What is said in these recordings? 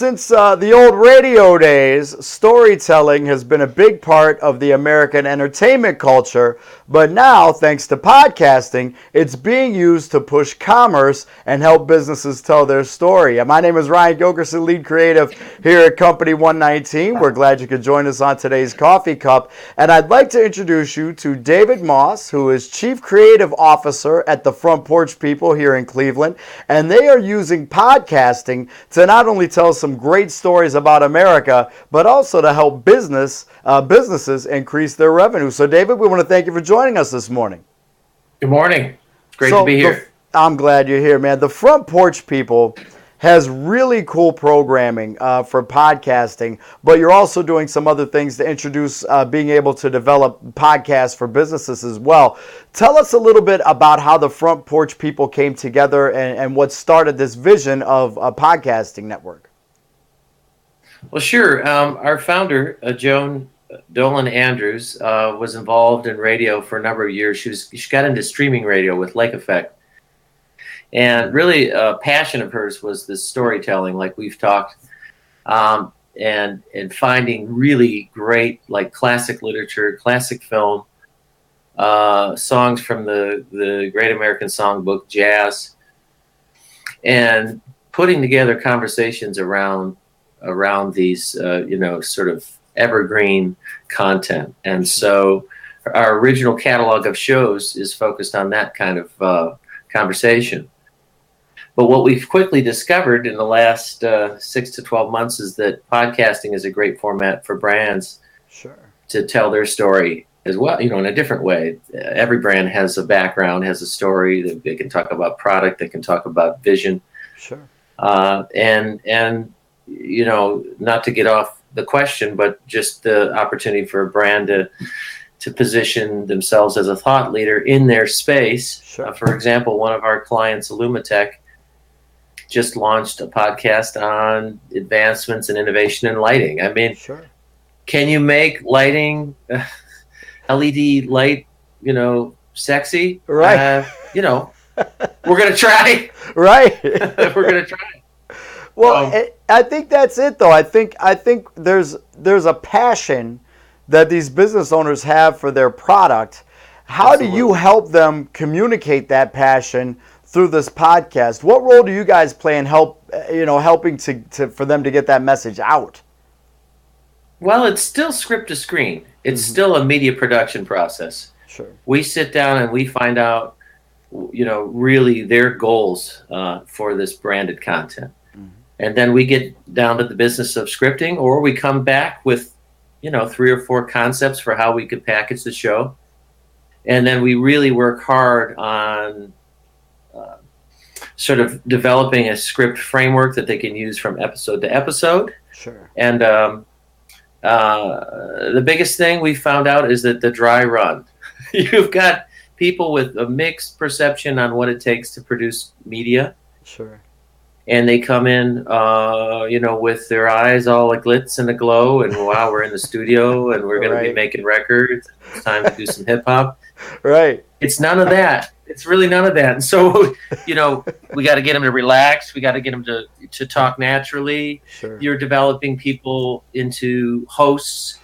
Since the old radio days, storytelling has been a big part of the American entertainment culture, but now, thanks to podcasting, it's being used to push commerce and help businesses tell their story. My name is Ryan Gilkerson, lead creative here at Company 119. We're glad you could join us on today's Coffee Cup, and I'd like to introduce you to David Moss, who is Chief Creative Officer at the Front Porch People here in Cleveland, and they are using podcasting to not only tell some great stories about America, but also to help businesses increase their revenue. So, David, we want to thank you for joining us this morning. Good morning. Great to be here. I'm glad you're here, man. The Front Porch People has really cool programming for podcasting, but you're also doing some other things to introduce being able to develop podcasts for businesses as well. Tell us a little bit about how the Front Porch People came together and what started this vision of a podcasting network. Well, sure. Our founder, Joan Dolan Andrews, was involved in radio for a number of years. She got into streaming radio with Lake Effect. And really a passion of hers was this storytelling, like we've talked, and finding really great, like classic literature, classic film, songs from the Great American Songbook, jazz, and putting together conversations around these, sort of evergreen content. And so our original catalog of shows is focused on that kind of conversation. But what we've quickly discovered in the last 6 to 12 months is that podcasting is a great format for brands to tell their story as well, in a different way. Every brand has a background, has a story. They can talk about product, they can talk about vision. Sure. And not to get off the question, but just the opportunity for a brand to position themselves as a thought leader in their space. Sure. For example, one of our clients, Illumitech, just launched a podcast on advancements in innovation in lighting. I mean, Can you make lighting, LED light, sexy? Right. We're going to try. Right. We're going to try. Well, I think that's it, though. I think there's a passion that these business owners have for their product. How do you help them communicate that passion through this podcast? What role do you guys play in helping for them to get that message out? Well, it's still script to screen. It's still a media production process. Sure. We sit down and we find out, really their goals for this branded content. And then we get down to the business of scripting, or we come back with, 3 or 4 concepts for how we could package the show. And then we really work hard on sort of developing a script framework that they can use from episode to episode. Sure. And the biggest thing we found out is that the dry run. You've got people with a mixed perception on what it takes to produce media. Sure. And they come in, with their eyes all a glitz and a glow, and wow, we're in the studio and we're going to be making records. It's time to do some hip hop. Right. It's none of that. It's really none of that. And so, we got to get them to relax. We got to get them to talk naturally. Sure. You're developing people into hosts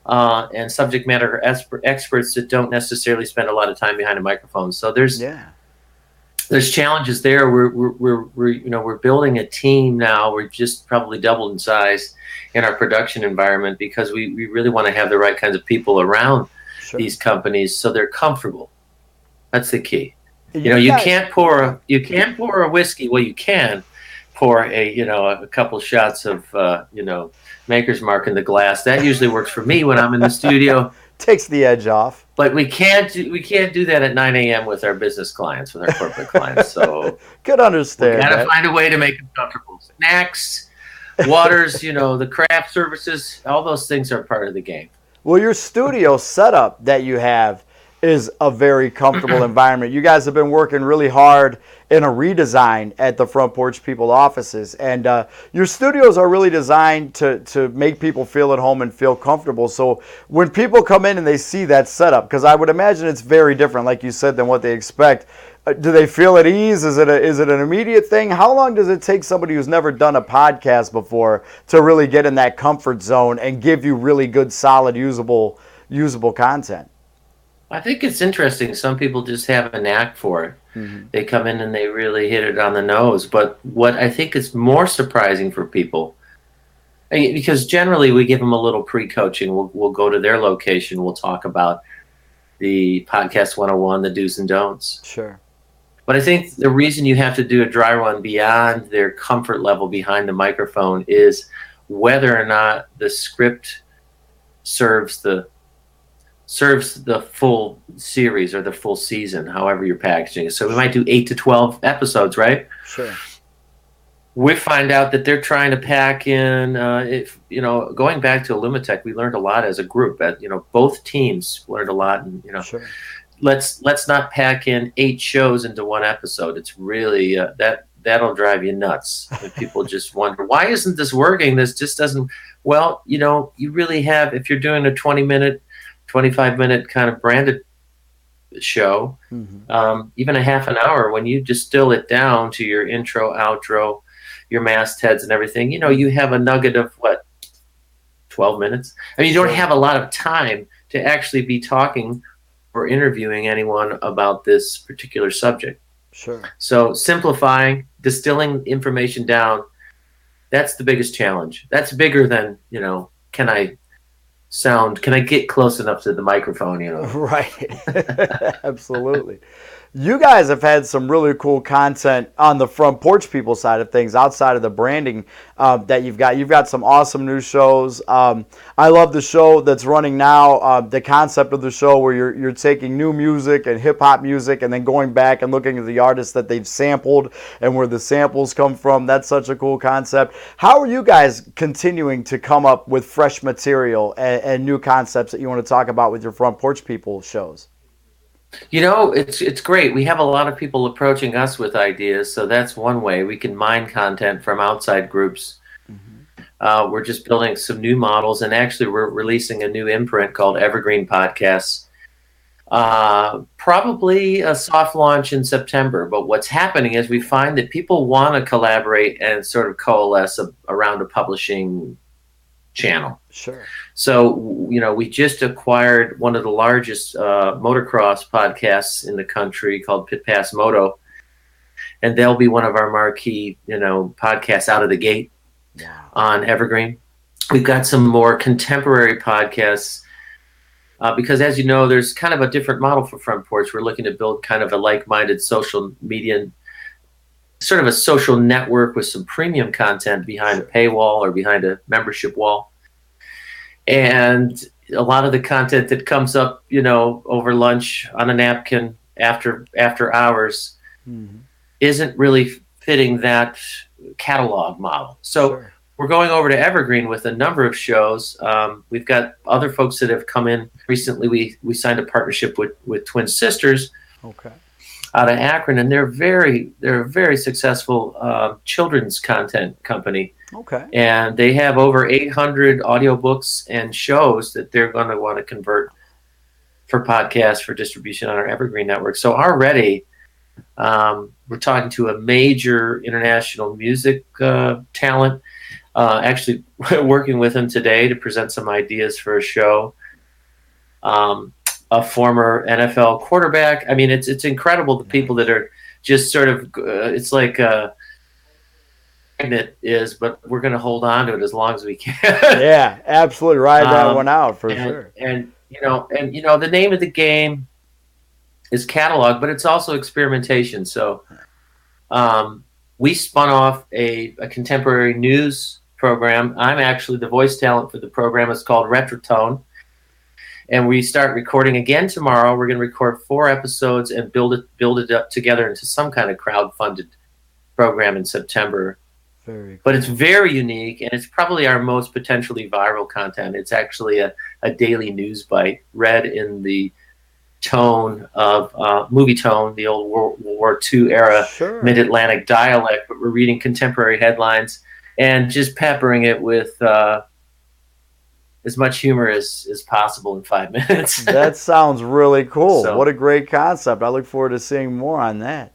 and subject matter experts that don't necessarily spend a lot of time behind a microphone. So there's challenges there. We're building a team now. We're just probably doubled in size in our production environment because we really want to have the right kinds of people around these companies so they're comfortable. That's the key. You can't pour a whiskey. Well, you can pour a couple shots of Maker's Mark in the glass. That usually works for me when I'm in the studio. Takes the edge off. But we can't do that at 9 a.m. with our business clients, with our corporate clients. So could understand. We gotta find a way to make them comfortable. Snacks, waters, the craft services, all those things are part of the game. Well, your studio setup that you have is a very comfortable environment. You guys have been working really hard in a redesign at the Front Porch People offices, and your studios are really designed to make people feel at home and feel comfortable. So when people come in and they see that setup, because I would imagine it's very different, like you said, than what they expect. Do they feel at ease? Is it an immediate thing? How long does it take somebody who's never done a podcast before to really get in that comfort zone and give you really good, solid, usable content? I think it's interesting. Some people just have a knack for it. Mm-hmm. They come in and they really hit it on the nose. But what I think is more surprising for people, because generally we give them a little pre-coaching. We'll go to their location. We'll talk about the podcast 101, the do's and don'ts. Sure. But I think the reason you have to do a dry run beyond their comfort level behind the microphone is whether or not the script serves the full series or the full season, however you're packaging it. So we might do 8 to 12 episodes, right? Sure. We find out that they're trying to pack in, going back to Illumitech, we learned a lot as a group. Both teams learned a lot, and sure. Let's not pack in 8 shows into one episode. It's really that'll drive you nuts. People just wonder, why isn't this working? This just doesn't. Well, you really have, if you're doing a 20-minute, 25-minute kind of branded show, mm-hmm. Even a half an hour, when you distill it down to your intro, outro, your mastheads and everything, you have a nugget of 12 minutes. I mean, you don't have a lot of time to actually be talking or interviewing anyone about this particular subject. Sure. So simplifying, distilling information down, that's the biggest challenge. That's bigger than, can I get close enough to the microphone, Right. Absolutely. You guys have had some really cool content on the Front Porch People side of things, outside of the branding that you've got. You've got some awesome new shows. I love the show that's running now, the concept of the show where you're taking new music and hip-hop music and then going back and looking at the artists that they've sampled and where the samples come from. That's such a cool concept. How are you guys continuing to come up with fresh material and new concepts that you want to talk about with your Front Porch People shows? It's great. We have a lot of people approaching us with ideas, so that's one way we can mine content from outside groups. Mm-hmm. We're just building some new models, and actually we're releasing a new imprint called Evergreen Podcasts. Probably a soft launch in September, but what's happening is we find that people want to collaborate and sort of coalesce around a publishing channel. Sure. So, we just acquired one of the largest motocross podcasts in the country called Pit Pass Moto, and they'll be one of our marquee, podcasts out of the gate on Evergreen. We've got some more contemporary podcasts because, as you know, there's kind of a different model for Front Porch. We're looking to build kind of a like-minded social media, sort of a social network with some premium content behind a paywall or behind a membership wall. And a lot of the content that comes up, over lunch on a napkin after hours mm-hmm. isn't really fitting that catalog model. So we're going over to Evergreen with a number of shows. We've got other folks that have come in recently. We signed a partnership with Twin Sisters. Okay. Out of Akron, and they're a very successful children's content company. Okay. And they have over 800 audiobooks and shows that they're going to want to convert for podcasts for distribution on our Evergreen network. So already we're talking to a major international music talent, actually working with him today to present some ideas for a show. A former NFL quarterback. I mean, it's incredible, the people that are just sort of, it's like it is, but we're going to hold on to it as long as we can. Yeah, absolutely. Ride that one out for sure. And the name of the game is catalog, but it's also experimentation. So we spun off a contemporary news program. I'm actually the voice talent for the program. It's called Retrotone. And we start recording again tomorrow. We're going to record 4 episodes and build it up together into some kind of crowd-funded program in September. Very cool. But it's very unique, and it's probably our most potentially viral content. It's actually a daily news bite read in the tone of movie tone, the old World War II era Sure. mid-Atlantic dialect, but we're reading contemporary headlines and just peppering it with as much humor as possible in 5 minutes. That sounds really cool. So, What a great concept. I look forward to seeing more on that.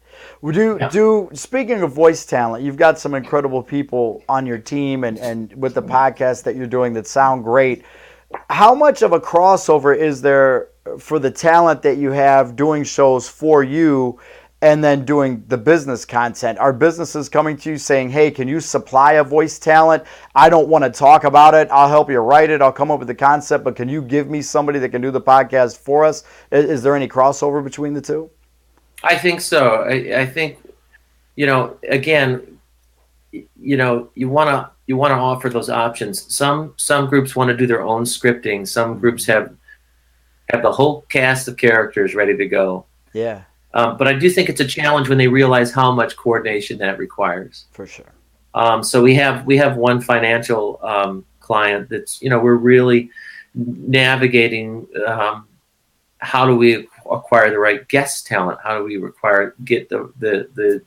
Speaking of voice talent, you've got some incredible people on your team and with the podcast that you're doing that sound great. How much of a crossover is there for the talent that you have doing shows for you and then doing the business content? Are businesses coming to you saying, hey, can you supply a voice talent? I don't want to talk about it. I'll help you write it. I'll come up with the concept, but can you give me somebody that can do the podcast for us? Is there any crossover between the two? I think so. I think, again, you want to offer those options. Some groups want to do their own scripting. Some groups have the whole cast of characters ready to go. Yeah. But I do think it's a challenge when they realize how much coordination that requires. For sure. So we have one financial client that's, we're really navigating how do we acquire the right guest talent? How do we get the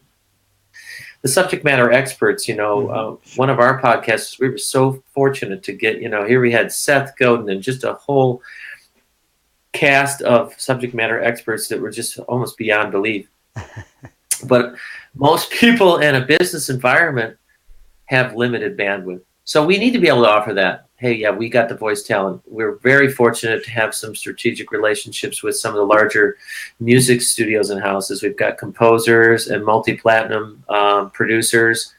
subject matter experts? One of our podcasts, we were so fortunate to get, here we had Seth Godin and just a whole cast of subject matter experts that were just almost beyond belief. But most people in a business environment have limited bandwidth. So we need to be able to offer that. Hey, yeah, we got the voice talent. We're very fortunate to have some strategic relationships with some of the larger music studios and houses. We've got composers and multi-platinum producers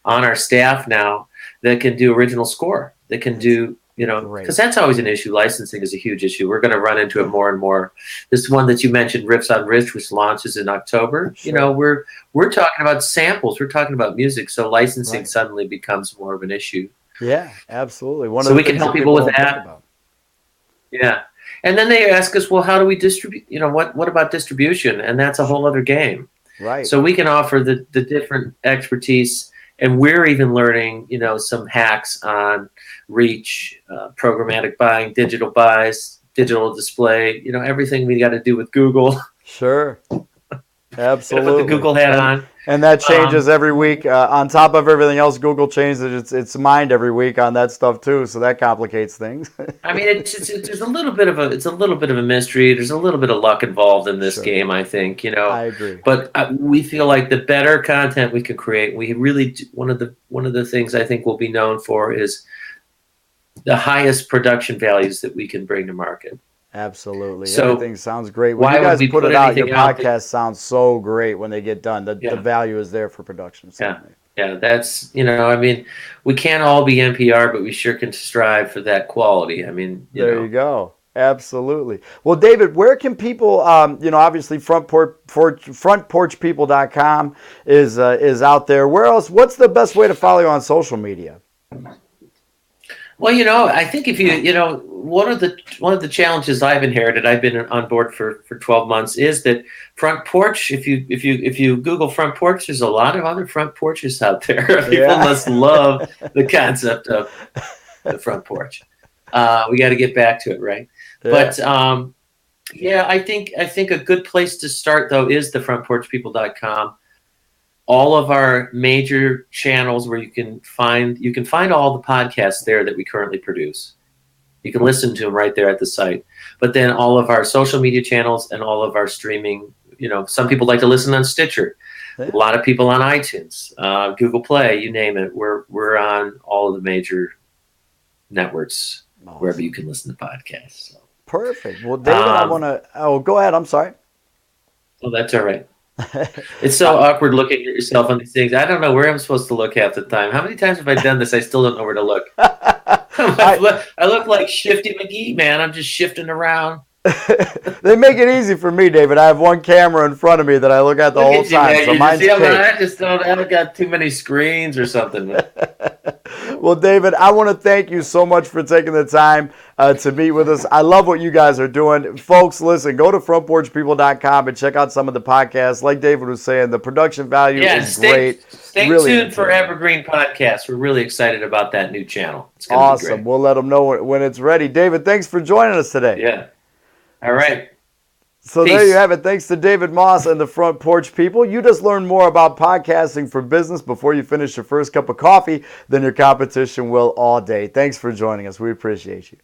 on our staff now that can do original score. That can do, because that's always an issue. Licensing is a huge issue. We're going to run into it more and more. This one that you mentioned, Riffs on Rich, which launches in October. Sure. We're talking about samples. We're talking about music. So licensing suddenly becomes more of an issue. Yeah, absolutely. So we can help people with that. Yeah. And then they ask us, well, how do we distribute? What about distribution? And that's a whole other game. Right. So we can offer the different expertise. And we're even learning, some hacks on reach, programmatic buying, digital buys, digital display, everything we got to do with Google. Sure. Absolutely. Put the Google hat on. And that changes every week. On top of everything else, Google changes its mind every week on that stuff too. So that complicates things. I mean, there's a little bit of a mystery. There's a little bit of luck involved in this game, I think. I agree. But we feel like the better content we can create, we really one of the things I think we'll be known for is the highest production values that we can bring to market. Absolutely. So everything sounds great. When you guys put it out, your podcast sounds so great when they get done. The value is there for production. Certainly. Yeah, that's, we can't all be NPR, but we sure can strive for that quality. There you go. Absolutely. Well, David, where can people, obviously frontporchpeople.com is out there. Where else? What's the best way to follow you on social media? Well, I think if one of the challenges I've inherited, I've been on board for 12 months, is that Front Porch. If you Google Front Porch, there's a lot of other front porches out there. People must love the concept of the front porch. We got to get back to it, right? Yeah. But I think a good place to start though is the frontporchpeople.com. All of our major channels where you can find all the podcasts there that we currently produce. You can listen to them right there at the site. But then all of our social media channels and all of our streaming, some people like to listen on Stitcher. A lot of people on iTunes, Google Play, you name it. We're on all of the major networks, wherever you can listen to podcasts. So. Perfect. Well, David, I want to... Oh, go ahead. I'm sorry. Oh, that's all right. It's so awkward looking at yourself on these things. I don't know where I'm supposed to look half the time. How many times have I done this? I still don't know where to look. I look like Shifty McGee, man. I'm just shifting around. They make it easy for me, David. I have one camera in front of me that I look at the whole time. So mine's I've got too many screens or something. Well, David, I want to thank you so much for taking the time to meet with us. I love what you guys are doing. Folks, listen, go to frontporchpeople.com and check out some of the podcasts. Like David was saying, the production value is great. Stay tuned for Evergreen Podcasts. We're really excited about that new channel. It's gonna be great. We'll let them know when it's ready. David, thanks for joining us today. Yeah. All right. So Peace. there you have it. Thanks to David Moss and the Front Porch People. You just learned more about podcasting for business before you finish your first cup of coffee than your competition will all day. Thanks for joining us. We appreciate you.